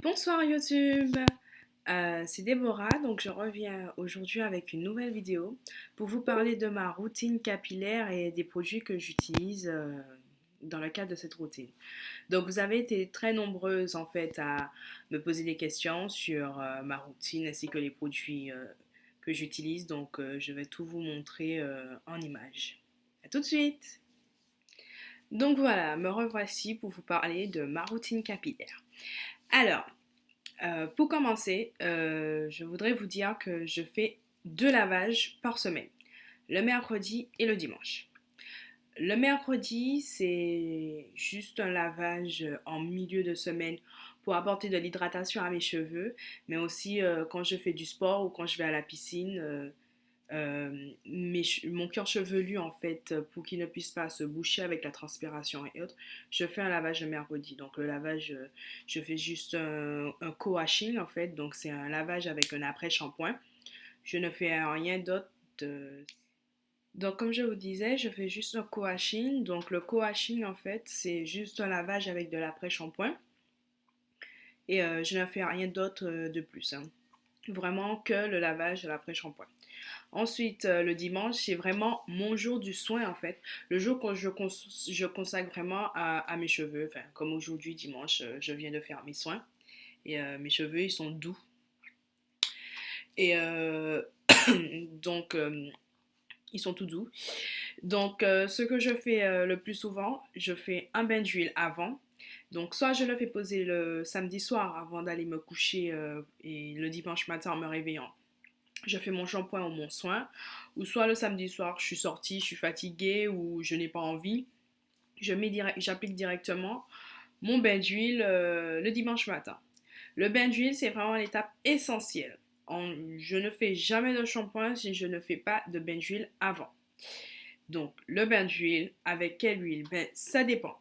Bonsoir YouTube, c'est Déborah, donc je reviens aujourd'hui avec une nouvelle vidéo pour vous parler de ma routine capillaire et des produits que j'utilise dans le cadre de cette routine. Donc vous avez été très nombreuses en fait à me poser des questions sur ma routine ainsi que les produits que j'utilise, donc je vais tout vous montrer en images. À tout de suite! Donc voilà, me revoici pour vous parler de ma routine capillaire. Alors, pour commencer, je voudrais vous dire que je fais 2 lavages par semaine, le mercredi et le dimanche. Le mercredi, c'est juste un lavage en milieu de semaine pour apporter de l'hydratation à mes cheveux, mais aussi quand je fais du sport ou quand je vais à la piscine, mon cuir chevelu, en fait, pour qu'il ne puisse pas se boucher avec la transpiration et autres, je fais un lavage le mercredi. Donc le lavage, je fais juste un co-washing, en fait. Donc c'est un lavage avec un après-shampoing. Je ne fais rien d'autre. Donc comme je vous disais, je fais juste un co-washing. Donc le co-washing, en fait, c'est juste un lavage avec de l'après-shampoing. Et je ne fais rien d'autre de plus, hein. Vraiment que le lavage et l'après-shampoing. Ensuite, le dimanche, c'est vraiment mon jour du soin en fait. Le jour quand je consacre vraiment à mes cheveux. Enfin, comme aujourd'hui, dimanche, je viens de faire mes soins. Et mes cheveux, ils sont doux. Et donc, ils sont tout doux. Donc, ce que je fais le plus souvent, je fais un bain d'huile avant. Donc, soit je le fais poser le samedi soir avant d'aller me coucher et le dimanche matin en me réveillant, je fais mon shampoing ou mon soin, ou soit le samedi soir, je suis sortie, je suis fatiguée ou je n'ai pas envie, j'applique directement mon bain d'huile le dimanche matin. Le bain d'huile, c'est vraiment l'étape essentielle. Je ne fais jamais de shampoing si je ne fais pas de bain d'huile avant. Donc, le bain d'huile, avec quelle huile? Ben, ça dépend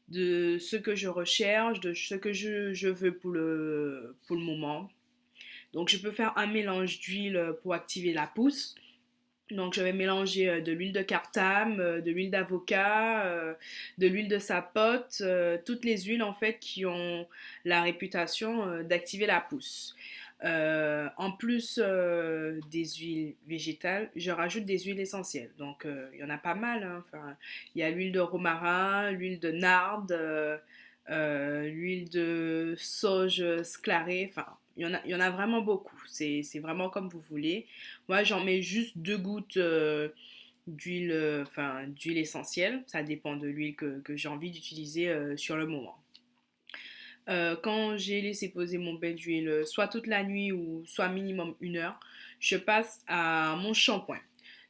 de ce que je recherche, de ce que je veux pour le moment. Donc, je peux faire un mélange d'huile pour activer la pousse. Donc, je vais mélanger de l'huile de cartame, de l'huile d'avocat, de l'huile de sapote, toutes les huiles en fait qui ont la réputation d'activer la pousse. En plus des huiles végétales, je rajoute des huiles essentielles. Donc, il y en a pas mal, hein. Enfin, il y a l'huile de romarin, l'huile de narde, l'huile de sauge sclarée. Enfin, il y en a vraiment beaucoup. C'est vraiment comme vous voulez. Moi, j'en mets juste 2 gouttes d'huile, enfin, d'huile essentielle. Ça dépend de l'huile que j'ai envie d'utiliser sur le moment. Quand j'ai laissé poser mon bain d'huile, soit toute la nuit ou soit minimum 1 heure, je passe à mon shampoing.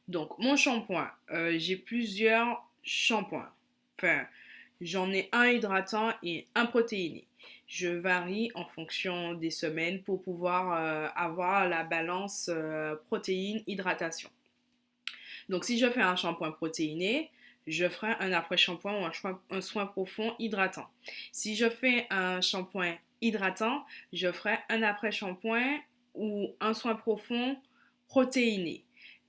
Donc, mon shampoing, j'ai plusieurs shampoings. Enfin, j'en ai un hydratant et un protéiné. Je varie en fonction des semaines pour pouvoir avoir la balance protéine-hydratation. Donc, si je fais un shampoing protéiné, je ferai un après-shampoing ou un soin profond hydratant. Si je fais un shampoing hydratant, je ferai un après-shampoing ou un soin profond protéiné.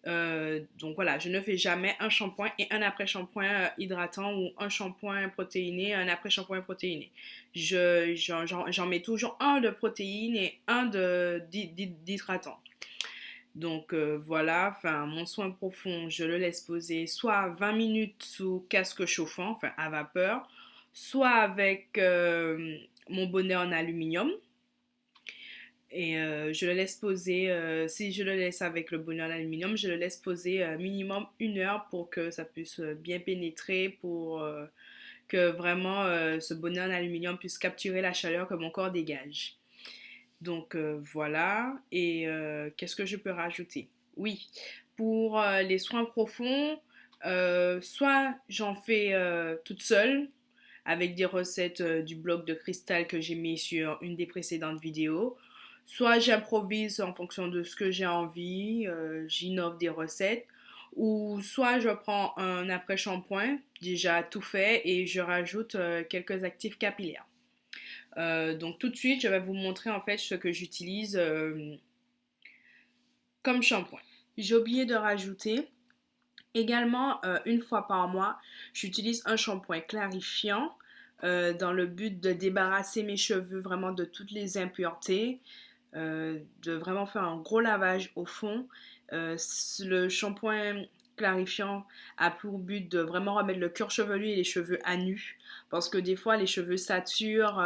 Donc voilà, je ne fais jamais un shampoing et un après-shampoing hydratant ou un shampoing protéiné, un après-shampoing protéiné. J'en mets toujours un de protéine et un d'hydratant. Donc voilà, enfin mon soin profond, je le laisse poser soit 20 minutes sous casque chauffant, enfin à vapeur, soit avec mon bonnet en aluminium. Et je le laisse poser, si je le laisse avec le bonnet en aluminium, je le laisse poser minimum 1 heure pour que ça puisse bien pénétrer, pour que vraiment ce bonnet en aluminium puisse capturer la chaleur que mon corps dégage. Donc voilà, et qu'est-ce que je peux rajouter? Oui, pour les soins profonds, soit j'en fais toute seule avec des recettes du blog de Cristal que j'ai mis sur une des précédentes vidéos, soit j'improvise en fonction de ce que j'ai envie, j'innove des recettes, ou soit je prends un après-shampoing déjà tout fait et je rajoute quelques actifs capillaires. Donc tout de suite, je vais vous montrer en fait ce que j'utilise comme shampoing. J'ai oublié de rajouter également 1 fois par mois, j'utilise un shampoing clarifiant dans le but de débarrasser mes cheveux vraiment de toutes les impuretés, de vraiment faire un gros lavage au fond. Le shampoing clarifiant a pour but de vraiment remettre le cuir chevelu et les cheveux à nu parce que des fois les cheveux saturent,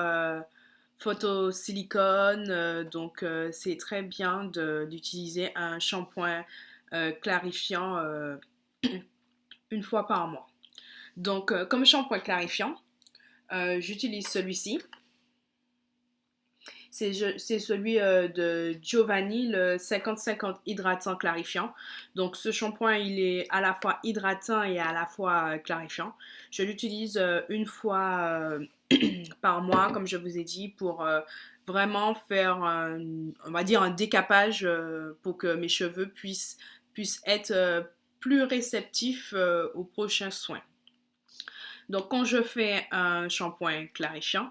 photosilicone, donc c'est très bien d'utiliser un shampoing clarifiant une fois par mois. Donc comme shampoing clarifiant, j'utilise celui-ci. C'est celui de Giovanni, le 50-50 hydratant clarifiant. Donc ce shampoing, il est à la fois hydratant et à la fois clarifiant. Je l'utilise une fois par mois, comme je vous ai dit, pour vraiment faire, on va dire, un décapage pour que mes cheveux puissent être plus réceptifs aux prochains soins. Donc quand je fais un shampoing clarifiant,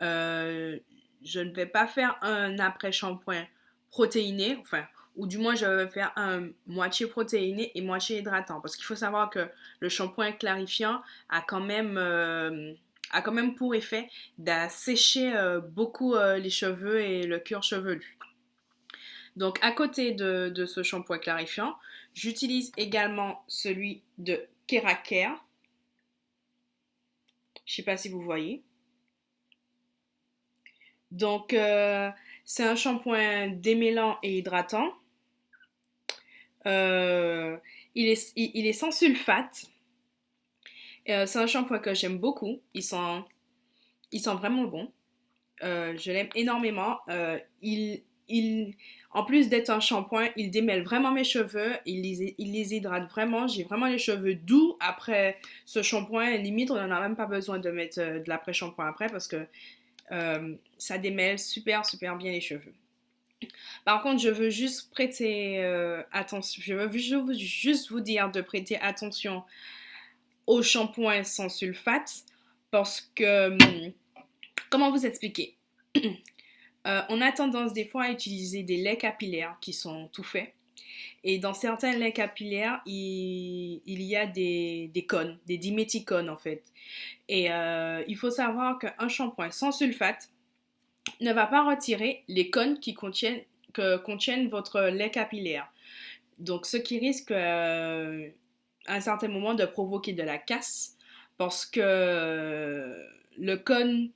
euh, je ne vais pas faire un après-shampoing protéiné, enfin, ou du moins je vais faire un moitié protéiné et moitié hydratant. Parce qu'il faut savoir que le shampoing clarifiant a quand même pour effet d'assécher beaucoup les cheveux et le cuir chevelu. Donc à côté de ce shampoing clarifiant, j'utilise également celui de Keracare. Je ne sais pas si vous voyez. Donc, c'est un shampoing démêlant et hydratant. Euh, il est sans sulfate. C'est un shampoing que j'aime beaucoup. Il sent vraiment bon. Je l'aime énormément. En plus d'être un shampoing, il démêle vraiment mes cheveux. Il les hydrate vraiment. J'ai vraiment les cheveux doux après ce shampoing. Limite, on n'en a même pas besoin de mettre de l'après-shampoing après parce que ça démêle super bien les cheveux. Par contre, je veux juste prêter attention, je veux juste vous dire de prêter attention au shampoing sans sulfate parce que, comment vous expliquer? On a tendance des fois à utiliser des laits capillaires qui sont tout faits. Et dans certains laits capillaires, il y a des cônes, des diméthicones en fait. Et il faut savoir qu'un shampoing sans sulfate ne va pas retirer les cônes que contiennent votre lait capillaire. Donc, ce qui risque à un certain moment de provoquer de la casse parce que le cône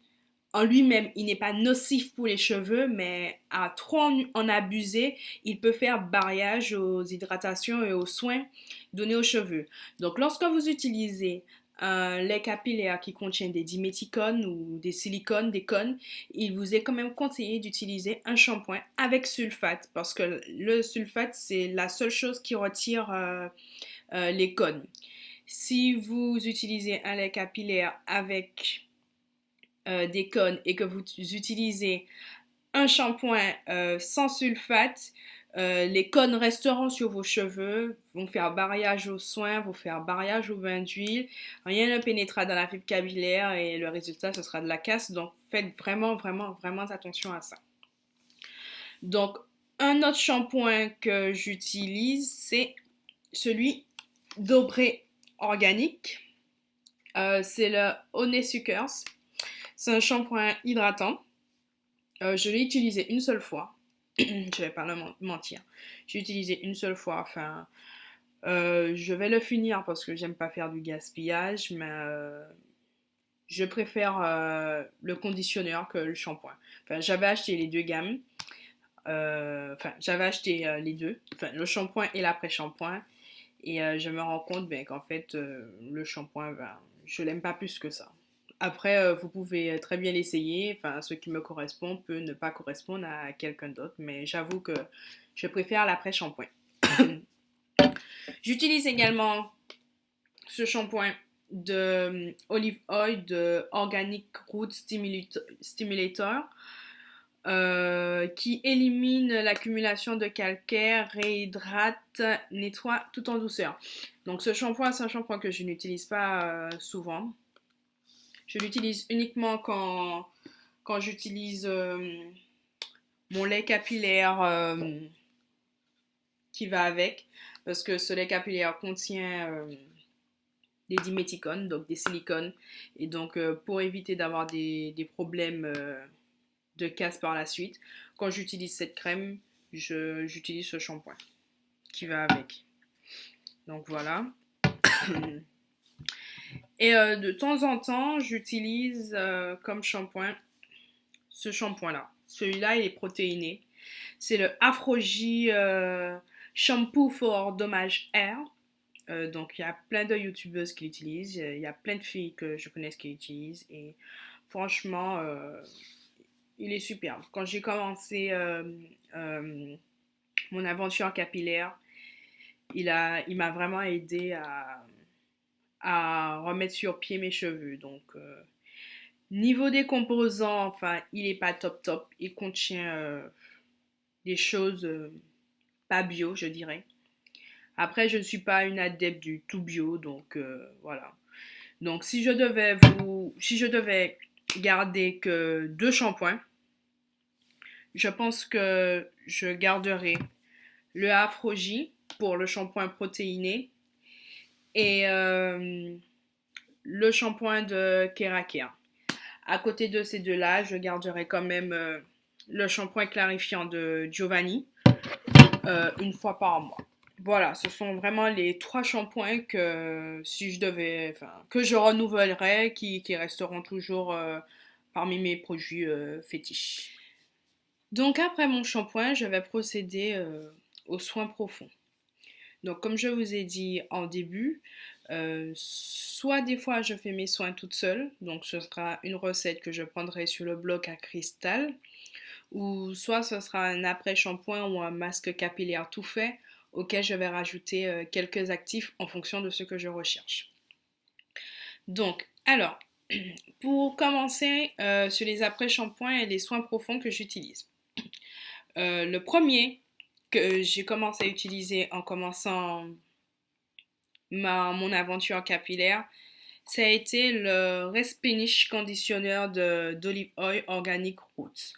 en lui-même, il n'est pas nocif pour les cheveux, mais à trop en abuser, il peut faire barrage aux hydratations et aux soins donnés aux cheveux. Donc, lorsque vous utilisez un lait capillaire qui contient des diméthicones ou des silicones, des cônes, il vous est quand même conseillé d'utiliser un shampoing avec sulfate parce que le sulfate, c'est la seule chose qui retire les cônes. Si vous utilisez un lait capillaire avec des cônes et que vous utilisez un shampoing sans sulfate, les cônes resteront sur vos cheveux, vont faire barrage aux soins, vont faire barrage au bain d'huile. Rien ne pénétrera dans la fibre capillaire et le résultat, ce sera de la casse. Donc, faites vraiment attention à ça. Donc, un autre shampoing que j'utilise, c'est celui d'Aubrey Organique. C'est le Honey Suckers. C'est un shampoing hydratant. Je l'ai utilisé une seule fois. Je vais pas le mentir. J'ai utilisé une seule fois. Enfin, je vais le finir parce que j'aime pas faire du gaspillage, mais je préfère le conditionneur que le shampoing. Enfin, j'avais acheté les deux gammes. J'avais acheté les deux, enfin, le shampoing et l'après-shampoing. Et je me rends compte qu'en fait, le shampoing, je l'aime pas plus que ça. Après, vous pouvez très bien l'essayer. Enfin, ce qui me correspond peut ne pas correspondre à quelqu'un d'autre, mais j'avoue que je préfère l'après-shampoing. J'utilise également ce shampoing de Olive Oil de Organic Root Stimulator qui élimine l'accumulation de calcaire, réhydrate, nettoie tout en douceur. Donc ce shampoing, c'est un shampoing que je n'utilise pas souvent. Je l'utilise uniquement quand j'utilise mon lait capillaire qui va avec. Parce que ce lait capillaire contient des diméthicones, donc des silicones. Et donc, pour éviter d'avoir des problèmes de casse par la suite, quand j'utilise cette crème, j'utilise ce shampoing qui va avec. Donc voilà. Et de temps en temps, j'utilise comme shampoing ce shampoing-là. Celui-là, il est protéiné. C'est le Afroji Shampoo for Dommage Hair. Donc, il y a plein de youtubeuses qui l'utilisent. Il y a plein de filles que je connais qui l'utilisent. Et franchement, il est superbe. Quand j'ai commencé mon aventure capillaire, il m'a vraiment aidé à remettre sur pied mes cheveux. Donc, niveau des composants, enfin, il est pas top top. Il contient des choses pas bio, je dirais. Après, je ne suis pas une adepte du tout bio, donc voilà. Donc, si je devais garder que 2 shampoings, je pense que je garderai le Afroji pour le shampoing protéiné et le shampoing de Kerakia. À côté de ces deux-là, je garderai quand même le shampoing clarifiant de Giovanni une fois par mois. Voilà, ce sont vraiment les 3 shampoings que si je devais, enfin, que je renouvellerais, qui resteront toujours parmi mes produits fétiches. Donc après mon shampoing, je vais procéder aux soins profonds. Donc comme je vous ai dit en début, soit des fois je fais mes soins toute seule, donc ce sera une recette que je prendrai sur le bloc à cristal, ou soit ce sera un après-shampoing ou un masque capillaire tout fait auquel je vais rajouter quelques actifs en fonction de ce que je recherche. Donc, alors, pour commencer sur les après-shampoings et les soins profonds que j'utilise. Le premier que j'ai commencé à utiliser en commençant mon aventure capillaire, ça a été le Resplenish Conditioner d'Olive Oil Organic Roots.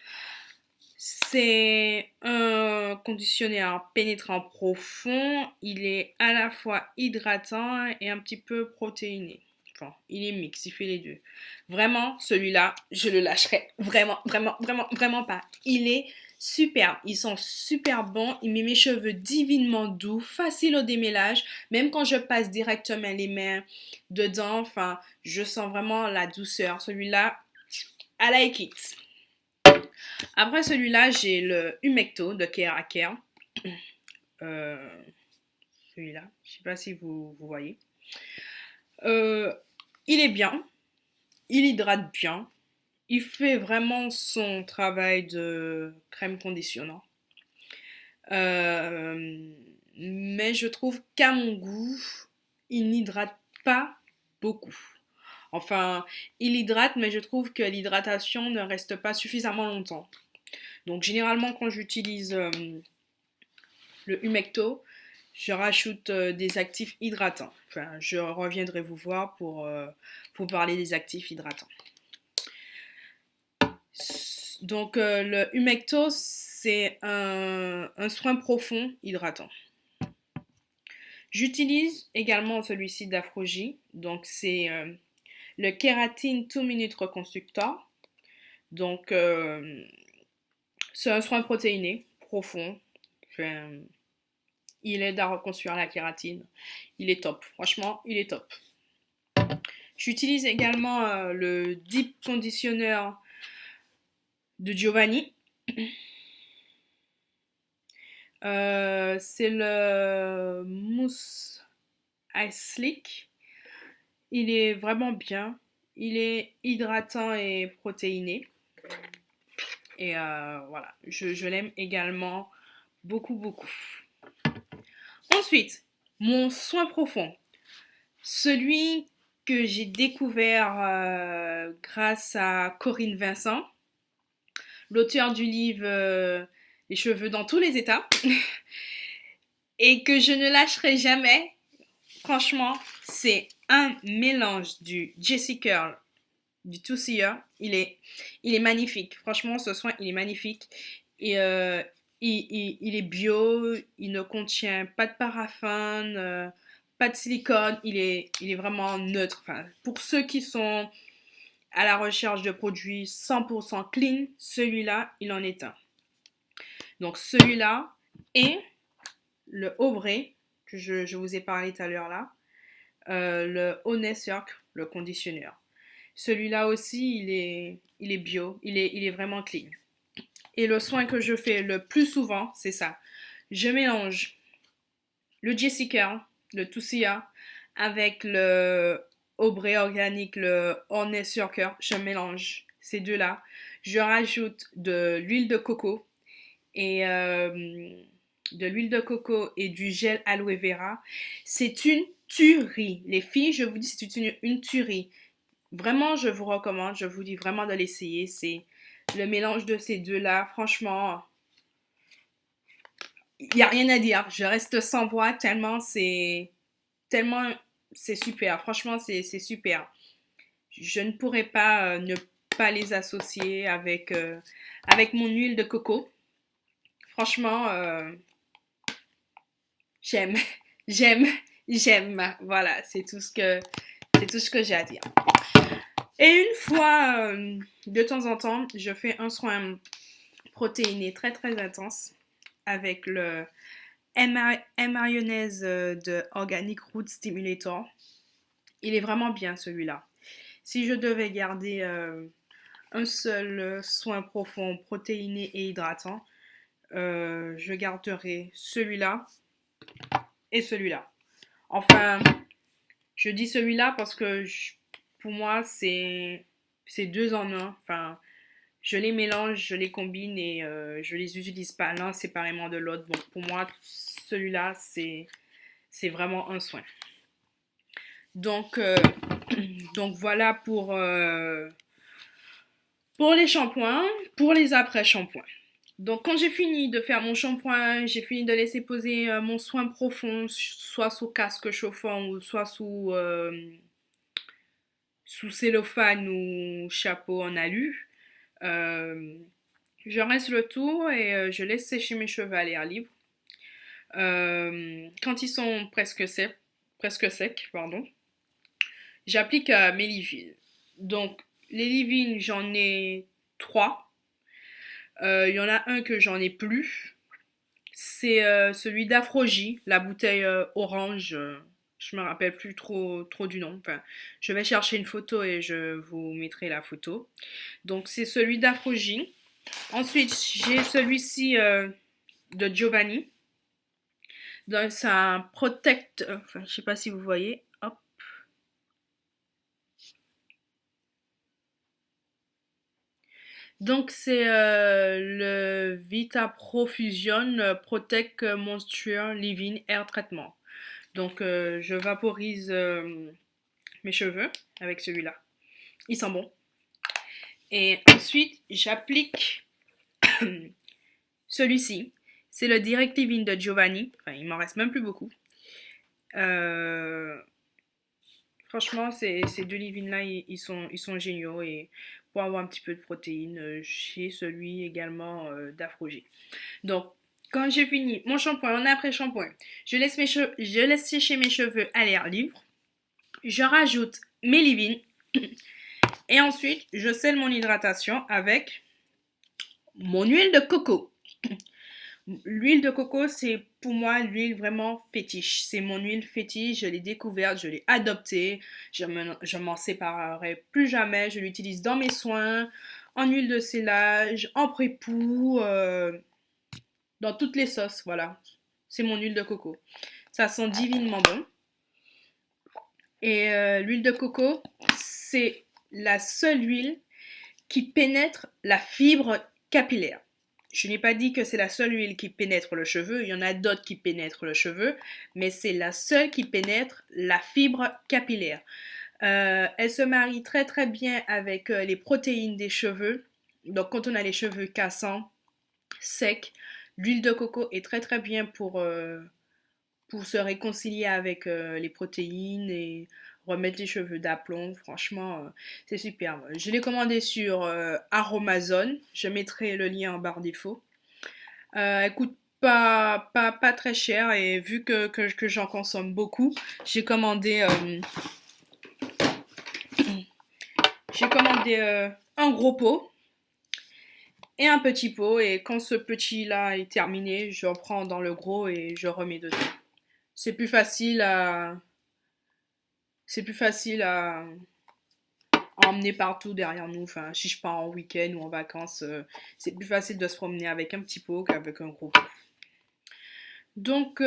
C'est un conditionnateur pénétrant profond. Il est à la fois hydratant et un petit peu protéiné. Enfin, il est mix, il fait les deux. Vraiment, celui-là, je le lâcherai vraiment, vraiment, vraiment, vraiment pas. Il est superbe. Ils sont super bons. Il met mes cheveux divinement doux, facile au démêlage. Même quand je passe directement les mains dedans, enfin, je sens vraiment la douceur. Celui-là, I like it. Après celui-là, j'ai le Humecto de Care à Care. Celui-là, je ne sais pas si vous voyez. Il est bien, il hydrate bien, il fait vraiment son travail de crème conditionnant. Mais je trouve qu'à mon goût, il n'hydrate pas beaucoup. Enfin, il hydrate, mais je trouve que l'hydratation ne reste pas suffisamment longtemps. Donc généralement quand j'utilise le Humecto, je rajoute des actifs hydratants. Enfin, je reviendrai vous voir pour parler des actifs hydratants. Donc le Humecto, c'est un soin profond hydratant. J'utilise également celui-ci d'Afroji. Donc c'est le Kératine 2 Minute Reconstructor. Donc c'est un soin protéiné, profond. Il aide à reconstruire la kératine. Il est top. Franchement, il est top. J'utilise également le Deep Conditioner de Giovanni. C'est le Mousse Ice Slick. Il est vraiment bien. Il est hydratant et protéiné. Et voilà, je l'aime également beaucoup, beaucoup. Ensuite, mon soin profond. Celui que j'ai découvert grâce à Corinne Vincent, l'auteur du livre Les cheveux dans tous les états, et que je ne lâcherai jamais. Franchement, c'est un mélange du Jessie Curl, du Two Seer. Il est magnifique. Franchement, ce soin, il est magnifique. Et il est bio, il ne contient pas de paraffin, pas de silicone, il est vraiment neutre. Enfin, pour ceux qui sont à la recherche de produits 100% clean, celui-là, il en est un. Donc celui-là et le Aubrey, que je vous ai parlé tout à l'heure là, le Honey Circle, le conditionneur. Celui-là aussi, il est bio, il est vraiment clean. Et le soin que je fais le plus souvent, c'est ça. Je mélange le Jessica, le Tussia, avec le Aubrey organique, le Honey Circle. Je mélange ces deux-là. Je rajoute de l'huile de coco et du gel aloe vera. C'est une tuerie. Les filles, je vous dis, c'est une tuerie. Vraiment, je vous recommande, je vous dis vraiment de l'essayer. C'est le mélange de ces deux-là. Franchement, il n'y a rien à dire. Je reste sans voix tellement c'est super. Franchement, c'est super. Je ne pourrais pas ne pas les associer avec mon huile de coco. Franchement, j'aime, j'aime, j'aime. Voilà, c'est tout ce que j'ai à dire. Et une fois, de temps en temps, je fais un soin protéiné très très intense avec le mayonnaise de Organic Root Stimulator. Il est vraiment bien celui-là. Si je devais garder un seul soin profond, protéiné et hydratant, je garderai celui-là et celui-là. Enfin, je dis celui-là parce que pour moi, c'est deux en un. Enfin, je les mélange, je les combine et je les utilise pas l'un séparément de l'autre. Donc pour moi, celui-là, c'est vraiment un soin. Donc, donc voilà pour les shampoings, pour les après-shampoings. Donc quand j'ai fini de faire mon shampoing, j'ai fini de laisser poser mon soin profond, soit sous casque chauffant ou soit sous cellophane ou chapeau en alu. Euh, je rince le tout et je laisse sécher mes cheveux à l'air libre. Quand ils sont presque secs, pardon, j'applique mes leave-in. Donc les leave-in, j'en ai trois. Il y en a un que j'en ai plus. C'est celui d'Afrogie, la bouteille orange. Je me rappelle plus trop du nom. Enfin, je vais chercher une photo et je vous mettrai la photo. Donc c'est celui d'Afrogie. Ensuite, j'ai celui-ci de Giovanni. Donc c'est un protect. Enfin, je sais pas si vous voyez. Hop. Donc c'est le Vita Profusion Protect Moisture Living Air Treatment. Donc je vaporise mes cheveux avec celui-là. Il sent bon. Et ensuite j'applique celui-ci. C'est le Direct Living de Giovanni. Enfin, il m'en reste même plus beaucoup. Euh, Franchement, ces deux leave-in là, ils sont géniaux. Et pour avoir un petit peu de protéines, j'ai celui également d'Afrogie. Donc, quand j'ai fini mon shampoing, mon après-shampoing, je laisse sécher mes cheveux à l'air libre. Je rajoute mes leave-in. Et ensuite, je scelle mon hydratation avec mon huile de coco. L'huile de coco, c'est pour moi l'huile vraiment fétiche. C'est mon huile fétiche, je l'ai découverte, je l'ai adoptée. Je m'en séparerai plus jamais. Je l'utilise dans mes soins, en huile de sellage, en pré-pou, dans toutes les sauces. Voilà, c'est mon huile de coco. Ça sent divinement bon. Et l'huile de coco, c'est la seule huile qui pénètre la fibre capillaire. Je n'ai pas dit que c'est la seule huile qui pénètre le cheveu, il y en a d'autres qui pénètrent le cheveu, mais c'est la seule qui pénètre la fibre capillaire. Elle se marie très très bien avec les protéines des cheveux. Donc quand on a les cheveux cassants, secs, l'huile de coco est très très bien pour se réconcilier avec les protéines et remettre les cheveux d'aplomb. Franchement, c'est superbe. Je l'ai commandé sur Aromazone. Je mettrai le lien en barre défaut. Elle coûte pas très cher et vu que j'en consomme beaucoup, j'ai commandé, j'ai commandé un gros pot et un petit pot et quand ce petit-là est terminé, je reprends dans le gros et je remets dedans. C'est plus facile à, c'est plus facile à emmener partout derrière nous. Enfin, si je pars en week-end ou en vacances, c'est plus facile de se promener avec un petit pot qu'avec un gros pot. Donc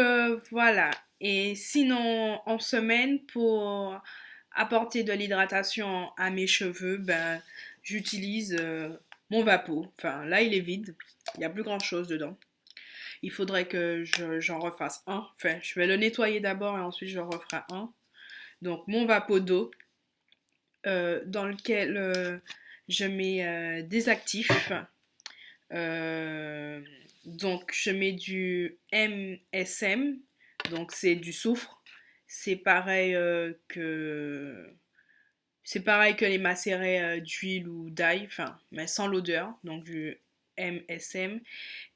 voilà. Et sinon, en semaine, pour apporter de l'hydratation à mes cheveux, ben, j'utilise mon Vapo. Enfin, là, il est vide. Il n'y a plus grand-chose dedans. Il faudrait que j'en refasse un. Enfin, je vais le nettoyer d'abord et ensuite je referai un. Donc, mon Vapo d'eau, dans lequel je mets des actifs. Euh, donc, je mets du MSM, donc c'est du soufre. C'est pareil c'est pareil que les macérés d'huile ou d'ail, enfin, mais sans l'odeur, donc du MSM.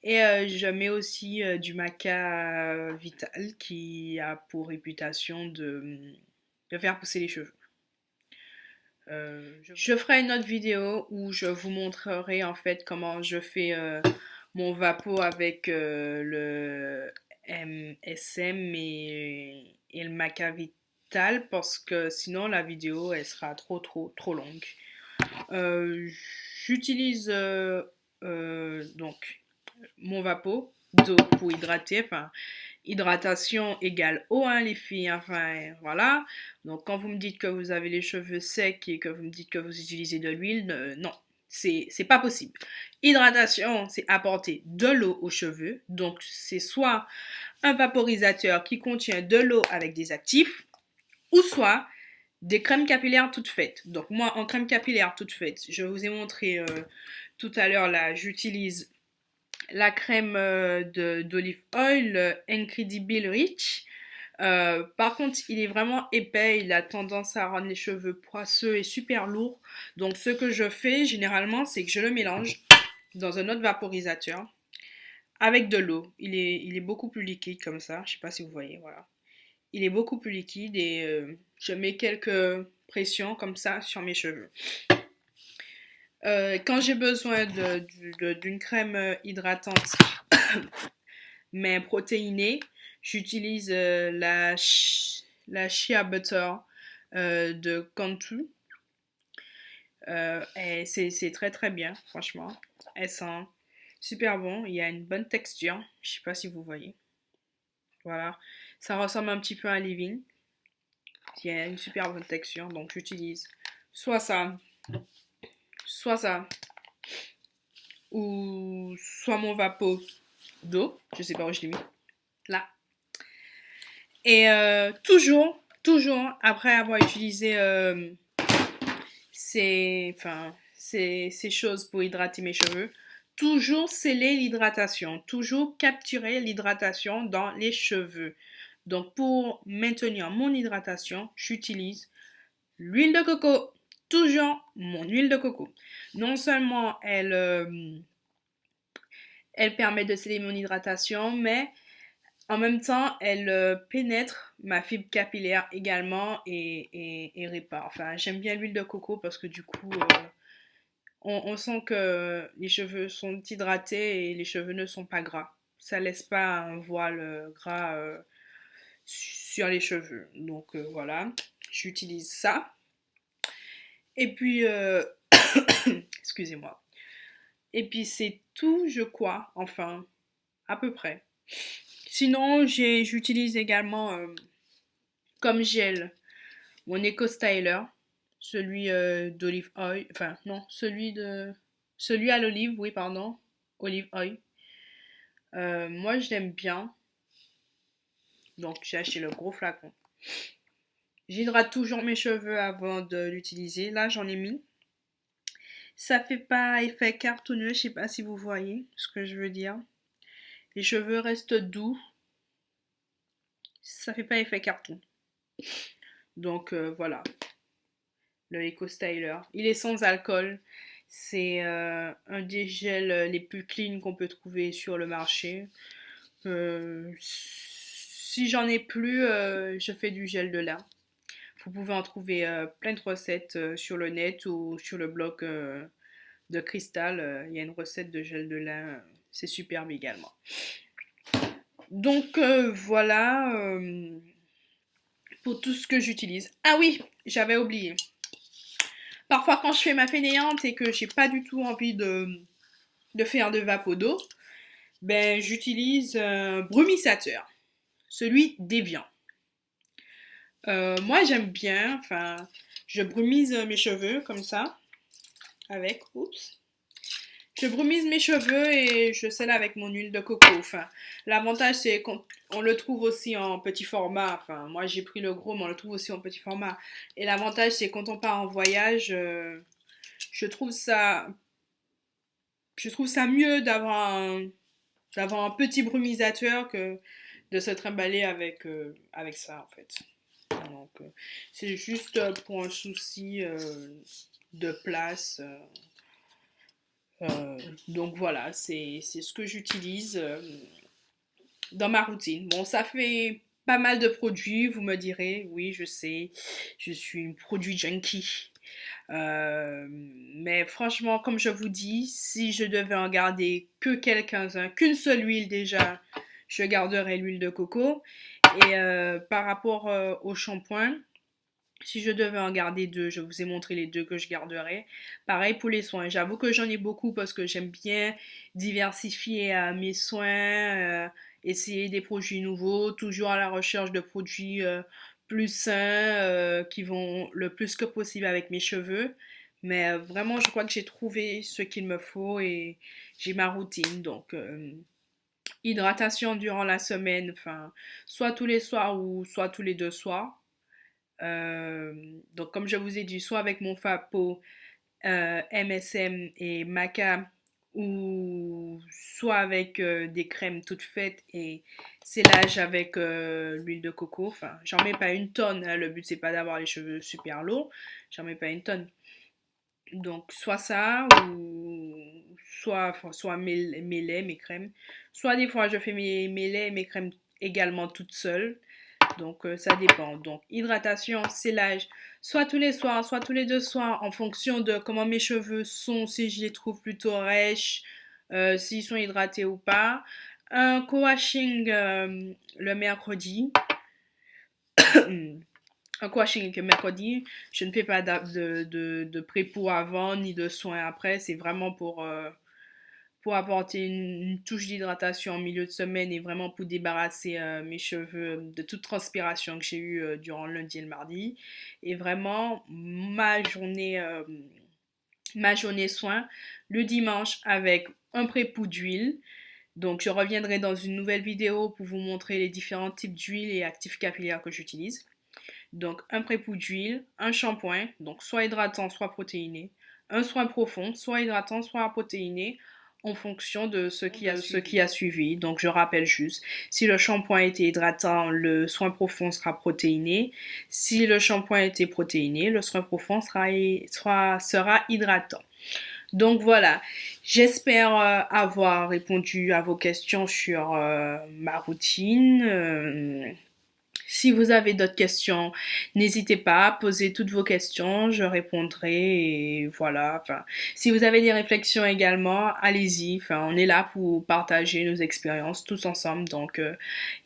Et je mets aussi du maca vital qui a pour réputation de faire pousser les cheveux. Je ferai une autre vidéo où je vous montrerai en fait comment je fais mon vapo avec le MSM et le maca vital parce que sinon la vidéo elle sera trop longue. Euh, J'utilise donc mon vapo d'eau pour hydrater, enfin hydratation égale eau, hein, les filles, enfin voilà. Donc quand vous me dites que vous avez les cheveux secs et que vous me dites que vous utilisez de l'huile, non, c'est pas possible. Hydratation, c'est apporter de l'eau aux cheveux, donc c'est soit un vaporisateur qui contient de l'eau avec des actifs, ou soit des crèmes capillaires toutes faites. Donc moi, en crème capillaire toute faite, je vous ai montré tout à l'heure là, j'utilise la crème d'olive oil, Incredible Rich. Par contre, il est vraiment épais, il a tendance à rendre les cheveux poisseux et super lourds. Donc, ce que je fais généralement, c'est que je le mélange dans un autre vaporisateur avec de l'eau. Il est beaucoup plus liquide comme ça. Je sais pas si vous voyez, voilà. Il est beaucoup plus liquide et je mets quelques pressions comme ça sur mes cheveux. Quand j'ai besoin d'une crème hydratante mais protéinée, j'utilise la Shea Butter de Cantu. Et c'est très très bien, franchement. Elle sent super bon. Il y a une bonne texture. Je sais pas si vous voyez. Voilà. Ça ressemble un petit peu à un leave-in. Il y a une super bonne texture. Donc j'utilise soit ça, ou soit mon vapeau d'eau. Je sais pas où je l'ai mis. Là. Et toujours, après avoir utilisé ces choses pour hydrater mes cheveux, toujours sceller l'hydratation, toujours capturer l'hydratation dans les cheveux. Donc pour maintenir mon hydratation, j'utilise l'huile de coco. Toujours mon huile de coco. Non seulement elle permet de sceller mon hydratation, mais en même temps, elle pénètre ma fibre capillaire également et répare. Enfin, j'aime bien l'huile de coco parce que du coup, on sent que les cheveux sont hydratés et les cheveux ne sont pas gras. Ça laisse pas un voile gras sur les cheveux. Donc voilà, j'utilise ça. Et puis, excusez-moi. Et puis c'est tout, je crois, enfin, à peu près. Sinon, j'utilise également comme gel mon Eco Styler, celui d'olive oil, enfin non, celui à l'olive, oui pardon, olive oil. Moi je l'aime bien, donc j'ai acheté le gros flacon. J'hydrate toujours mes cheveux avant de l'utiliser. Là j'en ai mis. Ça fait pas effet cartonneux, je sais pas si vous voyez ce que je veux dire. Les cheveux restent doux. Ça fait pas effet carton. Donc voilà, le Eco Styler. Il est sans alcool. C'est un des gels les plus clean qu'on peut trouver sur le marché. Si j'en ai plus, je fais du gel de lin. Vous pouvez en trouver plein de recettes sur le net ou sur le blog de Cristal. Il y a une recette de gel de lin, c'est superbe également. Donc voilà pour tout ce que j'utilise. Ah oui, j'avais oublié. Parfois quand je fais ma fainéante et que j'ai pas du tout envie de faire de vapeau d'eau, ben j'utilise un brumissateur, celui d'Evian. Moi j'aime bien, enfin, je brumise mes cheveux comme ça, avec, oups. Je brumise mes cheveux et je scelle avec mon huile de coco. Enfin, l'avantage c'est qu'on le trouve aussi en petit format. Enfin, moi j'ai pris le gros, mais on le trouve aussi en petit format. Et l'avantage c'est quand on part en voyage, je trouve ça, je trouve ça mieux d'avoir un petit brumisateur que de se trimballer avec ça en fait. Donc, c'est juste pour un souci de place. Donc voilà, c'est ce que j'utilise dans ma routine. Bon, ça fait pas mal de produits, vous me direz. Oui, je sais, je suis une produit junkie. Mais franchement, comme je vous dis, si je devais en garder que quelques-uns, qu'une seule huile déjà, je garderais l'huile de coco. Et par rapport au shampoing, si je devais en garder deux, je vous ai montré les deux que je garderais. Pareil pour les soins. J'avoue que j'en ai beaucoup parce que j'aime bien diversifier mes soins, essayer des produits nouveaux, toujours à la recherche de produits plus sains qui vont le plus que possible avec mes cheveux. Mais vraiment, je crois que j'ai trouvé ce qu'il me faut et j'ai ma routine. Donc, hydratation durant la semaine, enfin, soit tous les soirs ou soit tous les 2 soirs. Donc, comme je vous ai dit, soit avec mon Fapo, MSM et Maca, ou soit avec des crèmes toutes faites et sellage avec l'huile de coco. Enfin, j'en mets pas une tonne, hein. Le but, c'est pas d'avoir les cheveux super lourds. J'en mets pas une tonne. Donc, soit ça, ou soit mes laits, mes crèmes. Soit des fois, je fais mes laits et mes crèmes également toutes seules. Donc, ça dépend. Donc, hydratation, sellage, soit tous les soirs, soit tous les 2 soirs, en fonction de comment mes cheveux sont, si je les trouve plutôt rêches, s'ils sont hydratés ou pas. Un co-washing le mercredi. Un co-washing le mercredi. Je ne fais pas de pré-pour avant, ni de soins après. C'est vraiment pour apporter une touche d'hydratation en milieu de semaine et vraiment pour débarrasser mes cheveux de toute transpiration que j'ai eue durant le lundi et le mardi. Et vraiment, ma journée soin le dimanche avec un pré-pou d'huile. Donc, je reviendrai dans une nouvelle vidéo pour vous montrer les différents types d'huile et actifs capillaires que j'utilise. Donc, un pré-pou d'huile, un shampoing, donc soit hydratant, soit protéiné, un soin profond, soit hydratant, soit protéiné, en fonction de ce qui a suivi. Donc, je rappelle juste, si le shampoing était hydratant, le soin profond sera protéiné. Si le shampoing était protéiné, le soin profond sera hydratant. Donc voilà, j'espère avoir répondu à vos questions sur ma routine. Si vous avez d'autres questions, n'hésitez pas à poser toutes vos questions, je répondrai et voilà. Enfin, si vous avez des réflexions également, allez-y. Enfin, on est là pour partager nos expériences tous ensemble, donc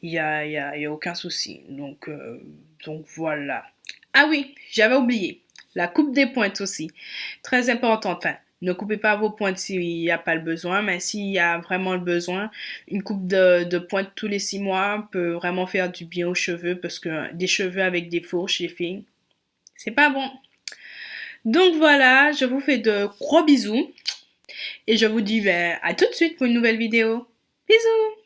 il y a aucun souci. Donc voilà. Ah oui, j'avais oublié. La coupe des pointes aussi, très importante. Enfin, ne coupez pas vos pointes s'il n'y a pas le besoin, mais s'il y a vraiment le besoin, une coupe de pointe tous les 6 mois peut vraiment faire du bien aux cheveux parce que des cheveux avec des fourches, les filles, c'est pas bon. Donc voilà, je vous fais de gros bisous et je vous dis à tout de suite pour une nouvelle vidéo. Bisous!